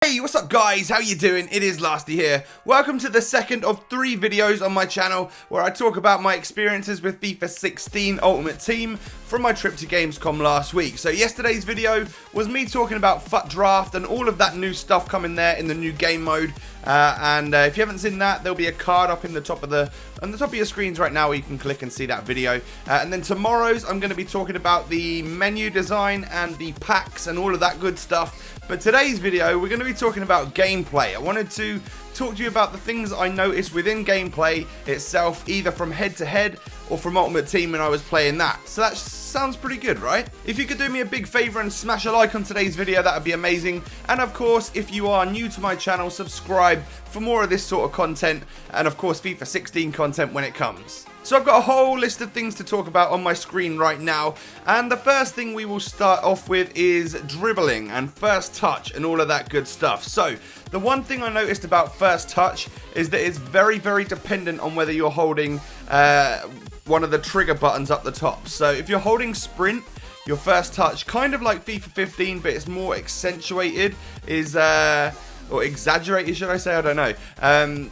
Hey, what's up guys? How you doing? It is Lasty here. Welcome to the second of 3 videos on my channel where I talk about my experiences with FIFA 16 Ultimate Team from my trip to Gamescom last week. So yesterday's video was me talking about FUT Draft and all of that new stuff coming there in the new game mode. If you haven't seen that, there'll be a card up in the top of your screens right now where you can click and see that video. And then tomorrow's I'm going to be talking about the menu design and the packs and all of that good stuff. But today's video, we're going to be talking about gameplay. I wanted to talk to you about the things I noticed within gameplay itself, either from head to head or from Ultimate Team when I was playing that. So that sounds pretty good, right? If you could do me a big favor and smash a like on today's video, that would be amazing. And of course, if you are new to my channel, subscribe for more of this sort of content, and of course FIFA 16 content when it comes. So I've got a whole list of things to talk about on my screen right now, and the first thing we will start off with is dribbling and first touch and all of that good stuff. So the one thing I noticed about first touch is that it's very, very dependent on whether you're holding one of the trigger buttons up the top. So if you're holding sprint, your first touch, kind of like FIFA 15, but it's more accentuated, or exaggerated, should I say? I don't know.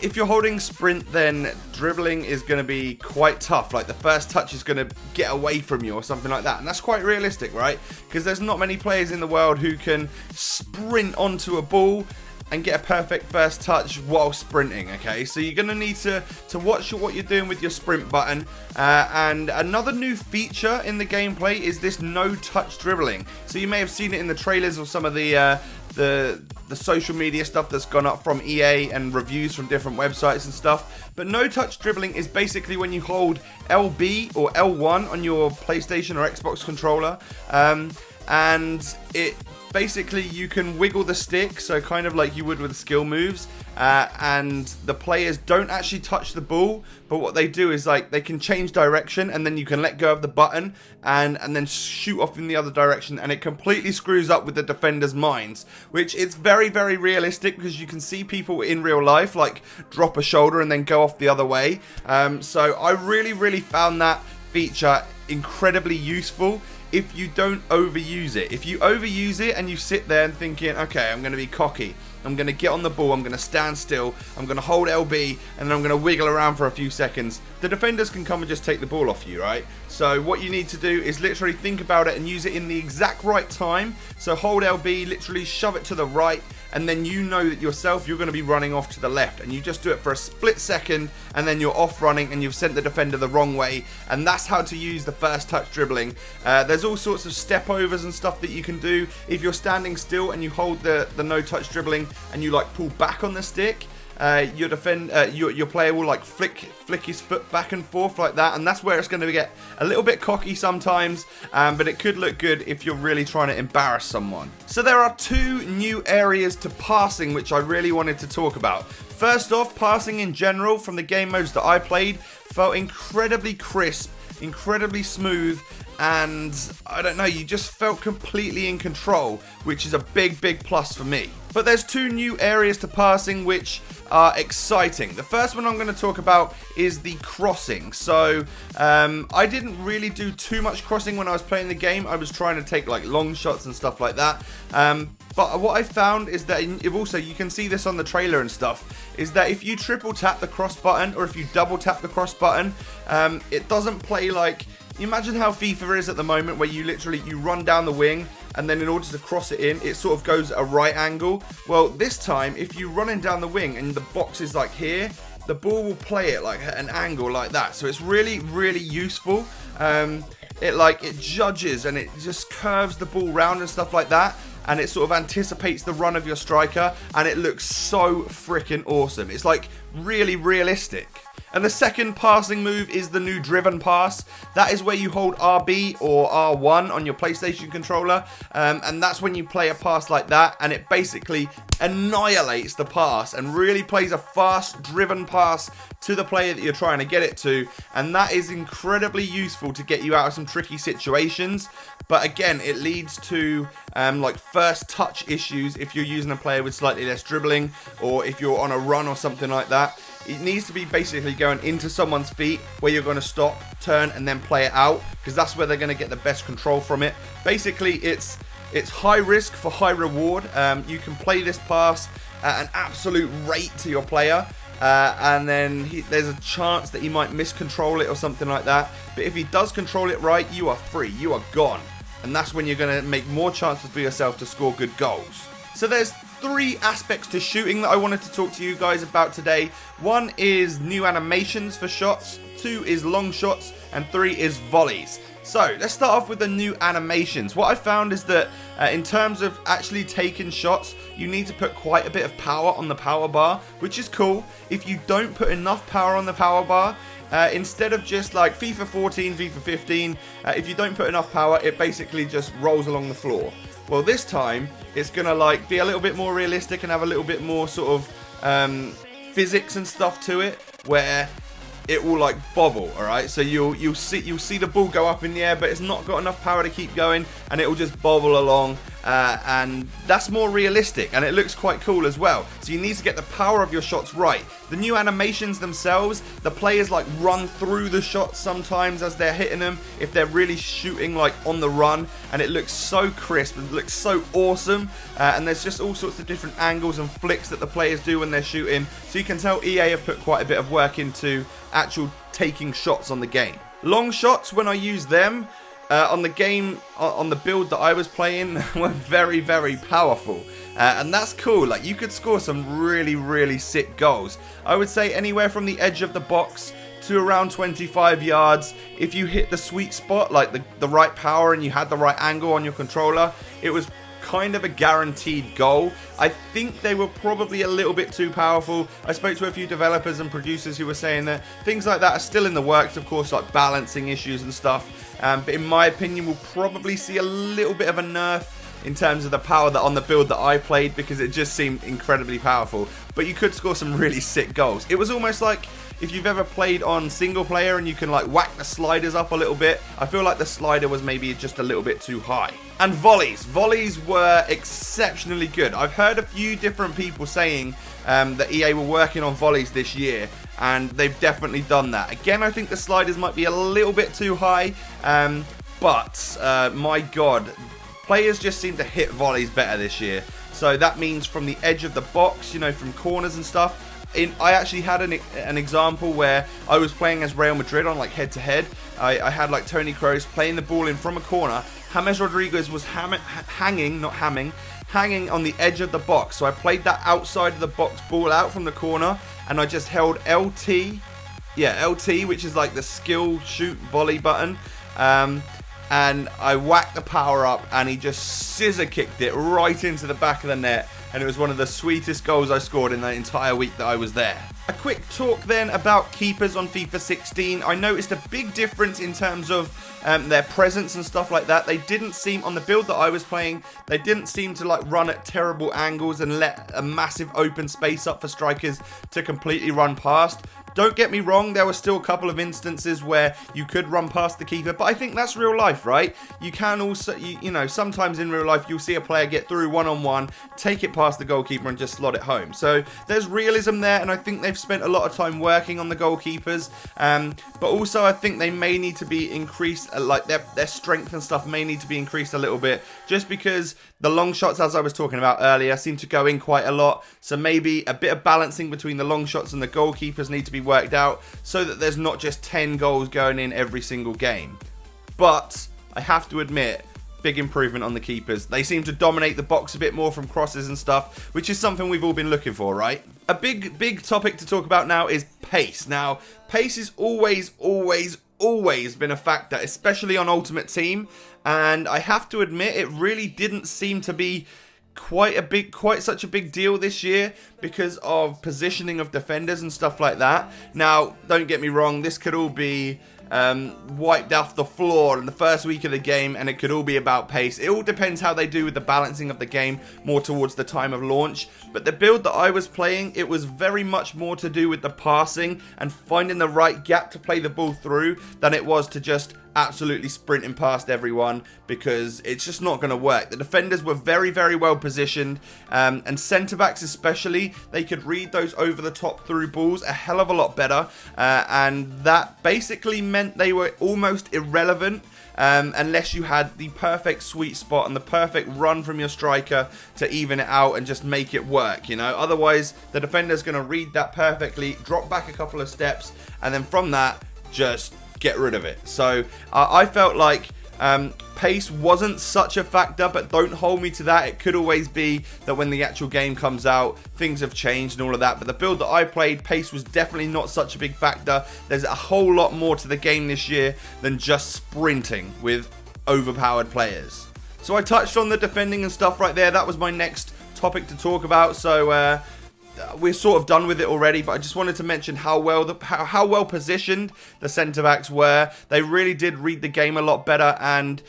If you're holding sprint, then dribbling is going to be quite tough. Like the first touch is going to get away from you or something like that. And that's quite realistic, right? Because there's not many players in the world who can sprint onto a ball and get a perfect first touch while sprinting, okay? So you're going to need to watch what you're doing with your sprint button. And another new feature in the gameplay is this no-touch dribbling. So you may have seen it in the trailers or some of the social media stuff that's gone up from EA and reviews from different websites and stuff. But no-touch dribbling is basically when you hold LB or L1 on your PlayStation or Xbox controller, and it basically you can wiggle the stick, so kind of like you would with skill moves, and the players don't actually touch the ball, but what they do is like they can change direction, and then you can let go of the button and then shoot off in the other direction, and it completely screws up with the defenders' minds, which it's very, very realistic because you can see people in real life like drop a shoulder and then go off the other way. So I really found that feature incredibly useful if you don't overuse it. If you overuse it and you sit there and thinking, okay, I'm going to be cocky, I'm going to get on the ball, I'm going to stand still, I'm going to hold LB, and then I'm going to wiggle around for a few seconds, the defenders can come and just take the ball off you, right? So what you need to do is literally think about it and use it in the exact right time. So hold LB, literally shove it to the right, and then you know that yourself you're going to be running off to the left, and you just do it for a split second, and then you're off running and you've sent the defender the wrong way. And that's how to use the first touch dribbling. There's all sorts of step overs and stuff that you can do. If you're standing still and you hold the no touch dribbling and you like pull back on the stick, your player will like flick his foot back and forth like that, and that's where it's going to get a little bit cocky sometimes, but it could look good if you're really trying to embarrass someone. So there are 2 new areas to passing which I really wanted to talk about. First off, passing in general from the game modes that I played felt incredibly crisp, incredibly smooth, and I don't know, you just felt completely in control, which is a big plus for me. But there's 2 new areas to passing which are exciting. The first one I'm going to talk about is the crossing. So I didn't really do too much crossing when I was playing the game. I was trying to take like long shots and stuff like that. But what I found is that also, you can see this on the trailer and stuff, is that if you triple tap the cross button or if you double tap the cross button, it doesn't play like, imagine how FIFA is at the moment where you run down the wing and then in order to cross it in, it sort of goes at a right angle. Well, this time, if you're running down the wing and the box is like here, the ball will play it like at an angle like that. So it's really useful. It judges and it just curves the ball round and stuff like that, and it sort of anticipates the run of your striker, and it looks so freaking awesome. It's like really realistic. And the second passing move is the new driven pass. That is where you hold RB or R1 on your PlayStation controller, and that's when you play a pass like that, and it basically annihilates the pass and really plays a fast driven pass to the player that you're trying to get it to, and that is incredibly useful to get you out of some tricky situations. But again, it leads to like first touch issues if you're using a player with slightly less dribbling, or if you're on a run or something like that. It needs to be basically going into someone's feet where you're going to stop, turn, and then play it out, because that's where they're going to get the best control from it. Basically, it's It's high risk for high reward. You can play this pass at an absolute rate to your player. And then there's a chance that he might miscontrol it or something like that. But if he does control it right, you are free. You are gone. And that's when you're going to make more chances for yourself to score good goals. So there's 3 aspects to shooting that I wanted to talk to you guys about today. 1 is new animations for shots, 2 is long shots, and 3 is volleys. So let's start off with the new animations. What I found is that in terms of actually taking shots, you need to put quite a bit of power on the power bar, which is cool. If you don't put enough power on the power bar, instead of just like FIFA 14, FIFA 15, if you don't put enough power, it basically just rolls along the floor. Well, this time it's gonna like be a little bit more realistic and have a little bit more sort of physics and stuff to it, where it will like bobble. All right, so you'll see the ball go up in the air, but it's not got enough power to keep going, and it will just bobble along, and that's more realistic, and it looks quite cool as well. So you need to get the power of your shots right. The new animations themselves, the players like run through the shots sometimes as they're hitting them if they're really shooting like on the run, and it looks so crisp and looks so awesome. And there's just all sorts of different angles and flicks that the players do when they're shooting, so you can tell EA have put quite a bit of work into actual taking shots on the game. Long shots, when I use them on the game, on the build that I was playing, were very, very powerful. And that's cool. Like, you could score some really, really sick goals. I would say anywhere from the edge of the box to around 25 yards. If you hit the sweet spot, like the right power, and you had the right angle on your controller, it was kind of a guaranteed goal. I think they were probably a little bit too powerful. I spoke to a few developers and producers who were saying that things like that are still in the works, of course, like balancing issues and stuff. But in my opinion, we'll probably see a little bit of a nerf in terms of the power that on the build that I played, because it just seemed incredibly powerful. But you could score some really sick goals. It was almost like if you've ever played on single player and you can like whack the sliders up a little bit. I feel like the slider was maybe just a little bit too high. And volleys were exceptionally good. I've heard a few different people saying that EA were working on volleys this year, and they've definitely done that. Again, I think the sliders might be a little bit too high, but my god, players just seem to hit volleys better this year. So that means from the edge of the box, you know, from corners and stuff. I actually had an example where I was playing as Real Madrid on like head-to-head. I had like Toni Kroos playing the ball in from a corner. James Rodriguez was hanging on the edge of the box. So I played that outside of the box ball out from the corner, and I just held LT. Yeah, LT, which is like the skill shoot volley button. And I whacked the power up, and he just scissor kicked it right into the back of the net. And it was one of the sweetest goals I scored in the entire week that I was there. A quick talk then about keepers on FIFA 16. I noticed a big difference in terms of their presence and stuff like that. They didn't seem, on the build that I was playing, they didn't seem to like run at terrible angles and let a massive open space up for strikers to completely run past. Don't get me wrong, there were still a couple of instances where you could run past the keeper, but I think that's real life, right? You can also, you know, sometimes in real life you'll see a player get through one-on-one, take it past the goalkeeper and just slot it home. So there's realism there, and I think they've spent a lot of time working on the goalkeepers, but also I think they may need to be increased, like their strength and stuff may need to be increased a little bit, just because the long shots, as I was talking about earlier, seem to go in quite a lot. So maybe a bit of balancing between the long shots and the goalkeepers need to be worked out, so that there's not just 10 goals going in every single game. But I have to admit, big improvement on the keepers. They seem to dominate the box a bit more from crosses and stuff, which is something we've all been looking for, right? A big topic to talk about now is pace. Now, pace is always been a factor, especially on Ultimate Team, and I have to admit it really didn't seem to be quite such a big deal this year because of positioning of defenders and stuff like that. Now, don't get me wrong, this could all be wiped off the floor in the first week of the game, and it could all be about pace. It all depends how they do with the balancing of the game more towards the time of launch. But the build that I was playing, it was very much more to do with the passing and finding the right gap to play the ball through than it was to just absolutely sprinting past everyone, because it's just not going to work. The defenders were very, very well positioned, and centre-backs especially, they could read those over-the-top through balls a hell of a lot better, and that basically meant they were almost irrelevant unless you had the perfect sweet spot and the perfect run from your striker to even it out and just make it work, you know. Otherwise, the defender's going to read that perfectly, drop back a couple of steps, and then from that, just get rid of it. So I felt like pace wasn't such a factor, but don't hold me to that. It could always be that when the actual game comes out, things have changed and all of that. But the build that I played, pace was definitely not such a big factor. There's a whole lot more to the game this year than just sprinting with overpowered players. So I touched on the defending and stuff right there. That was my next topic to talk about. So we're sort of done with it already, but I just wanted to mention how well positioned the centre-backs were. They really did read the game a lot better, and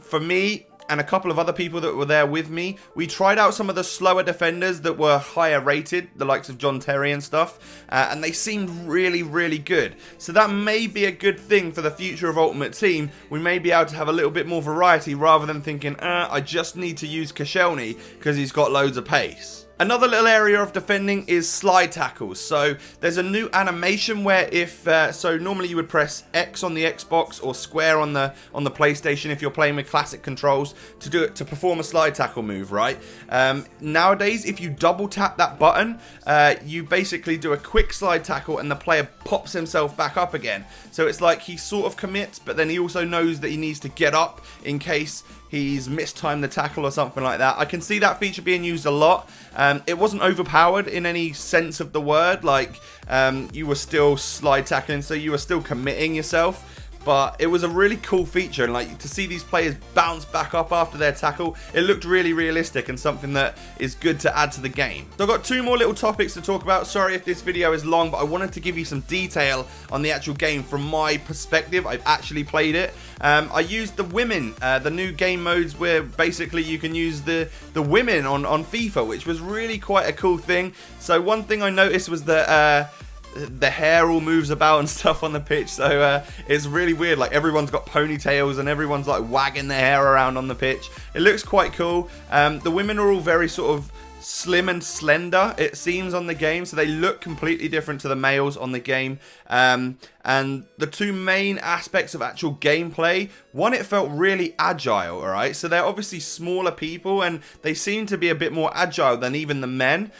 for me and a couple of other people that were there with me, we tried out some of the slower defenders that were higher rated, the likes of John Terry and stuff, and they seemed really, really good. So that may be a good thing for the future of Ultimate Team. We may be able to have a little bit more variety rather than thinking, I just need to use Koscielny because he's got loads of pace. Another little area of defending is slide tackles. So there's a new animation where so normally you would press X on the Xbox or square on the PlayStation if you're playing with classic controls to perform a slide tackle move, right? Nowadays, if you double tap that button, you basically do a quick slide tackle and the player pops himself back up again. So it's like he sort of commits, but then he also knows that he needs to get up in case he's mistimed the tackle or something like that. I can see that feature being used a lot. It wasn't overpowered in any sense of the word, like you were still slide tackling, so you were still committing yourself. But it was a really cool feature, and like to see these players bounce back up after their tackle, it looked really realistic and something that is good to add to the game. So I've got two more little topics to talk about. Sorry if this video is long, but I wanted to give you some detail on the actual game from my perspective. I've actually played it. I used the women, the new game modes where basically you can use the women on FIFA, which was really quite a cool thing. So one thing I noticed was that the hair all moves about and stuff on the pitch, so it's really weird. Like everyone's got ponytails and everyone's like wagging their hair around on the pitch. It looks quite cool. The women are all very sort of slim and slender, it seems, on the game, so they look completely different to the males on the game. And the two main aspects of actual gameplay, one, it felt really agile, alright? So they're obviously smaller people and they seem to be a bit more agile than even the men.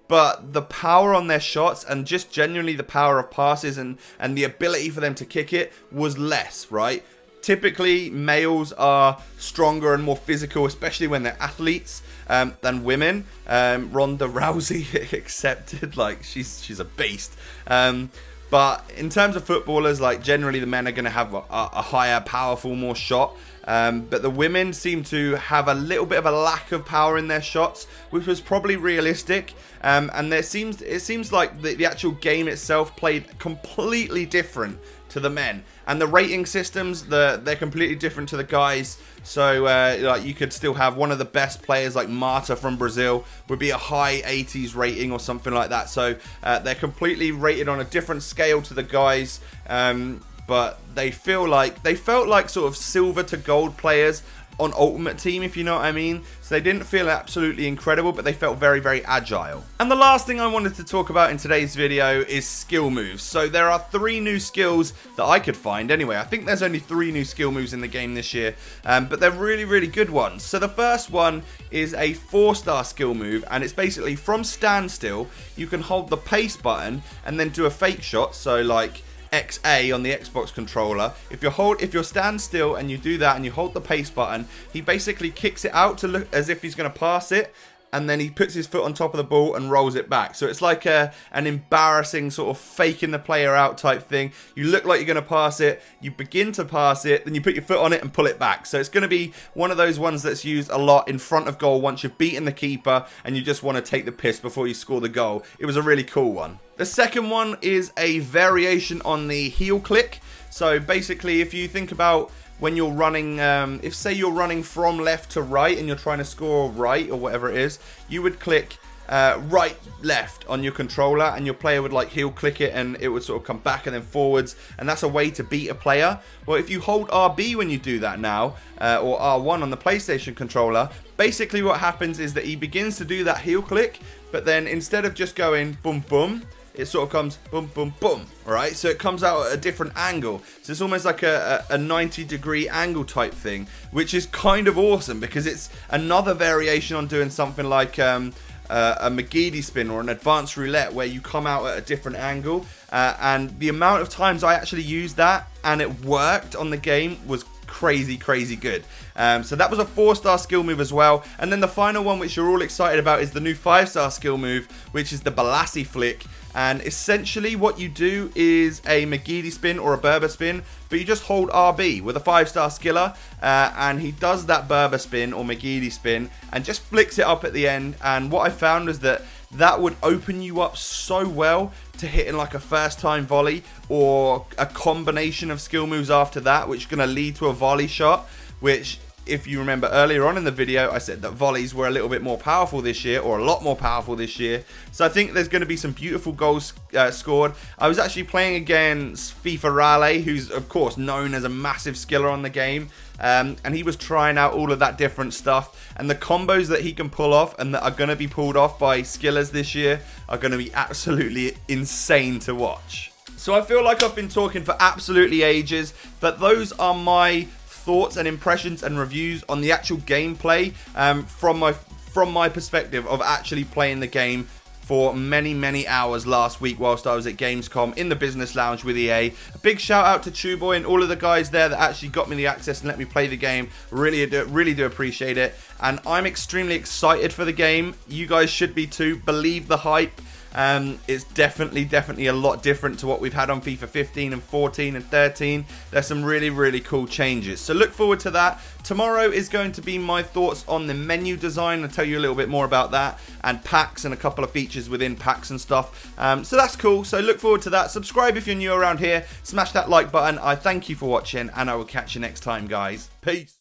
But the power on their shots and just genuinely the power of passes and the ability for them to kick it was less, right? Typically, males are stronger and more physical, especially when they're athletes, than women. Ronda Rousey accepted, like she's a beast. But in terms of footballers, like generally the men are going to have a higher, powerful, more shot. But the women seem to have a little bit of a lack of power in their shots, which was probably realistic. And it seems like the actual game itself played completely different to the men. And the rating systems, they're completely different to the guys. So like you could still have one of the best players like Marta from Brazil would be a high 80s rating or something like that. So they're completely rated on a different scale to the guys. But they felt like sort of silver to gold players on Ultimate Team, if you know what I mean. So they didn't feel absolutely incredible, but they felt very, very agile. And the last thing I wanted to talk about in today's video is skill moves. So there are 3 new skills that I could find anyway. I think there's only 3 new skill moves in the game this year, but they're really, really good ones. So the first one is a 4-star skill move, and it's basically from standstill, you can hold the pace button and then do a fake shot. So like XA on the Xbox controller. If you're stand still and you do that and you hold the pace button, he basically kicks it out to look as if he's going to pass it, and then he puts his foot on top of the ball and rolls it back. So it's like an embarrassing sort of faking the player out type thing. You look like you're going to pass it, you begin to pass it, then you put your foot on it and pull it back. So it's going to be one of those ones that's used a lot in front of goal once you've beaten the keeper and you just want to take the piss before you score the goal. It was a really cool one. The second one is a variation on the heel click. So basically, if you think about when you're running, if say you're running from left to right and you're trying to score right or whatever it is, you would click right, left on your controller, and your player would like heel click it and it would sort of come back and then forwards, and that's a way to beat a player. Well, if you hold RB when you do that now, or R1 on the PlayStation controller, basically what happens is that he begins to do that heel click, but then instead of just going boom boom, it sort of comes boom boom boom, right? So it comes out at a different angle, so it's almost like a 90-degree angle type thing, which is kind of awesome because it's another variation on doing something like a McGeady spin or an advanced roulette where you come out at a different angle, and the amount of times I actually used that and it worked on the game was crazy good. So that was a 4-star skill move as well. And then the final one, which you're all excited about, is the new 5-star skill move, which is the Bolasie flick. And essentially what you do is a McGeady spin or a Berber spin, but you just hold RB with a 5-star skiller, and he does that Berber spin or McGeady spin and just flicks it up at the end. And what I found was that would open you up so well to hitting like a first time volley or a combination of skill moves after that, which is going to lead to a volley shot, which, if you remember earlier on in the video, I said that volleys were a little bit more powerful this year, or a lot more powerful this year. So I think there's going to be some beautiful goals scored. I was actually playing against FIFA Raleigh, who's of course known as a massive skiller on the game. And he was trying out all of that different stuff, and the combos that he can pull off and that are going to be pulled off by skillers this year are going to be absolutely insane to watch. So I feel like I've been talking for absolutely ages, but those are my thoughts and impressions and reviews on the actual gameplay from my perspective of actually playing the game for many hours last week whilst I was at Gamescom in the business lounge with EA. A big shout out to Chewboy and all of the guys there that actually got me the access and let me play the game. Really do appreciate it, and I'm extremely excited for the game. You guys should be too. Believe the hype. It's definitely a lot different to what we've had on FIFA 15 and 14 and 13. There's some really cool changes, so look forward to that. Tomorrow is going to be my thoughts on the menu design. I'll tell you a little bit more about that, and packs and a couple of features within packs and stuff. So that's cool, so look forward to that. Subscribe if you're new around here, smash that like button. I thank you for watching, and I will catch you next time, guys. Peace.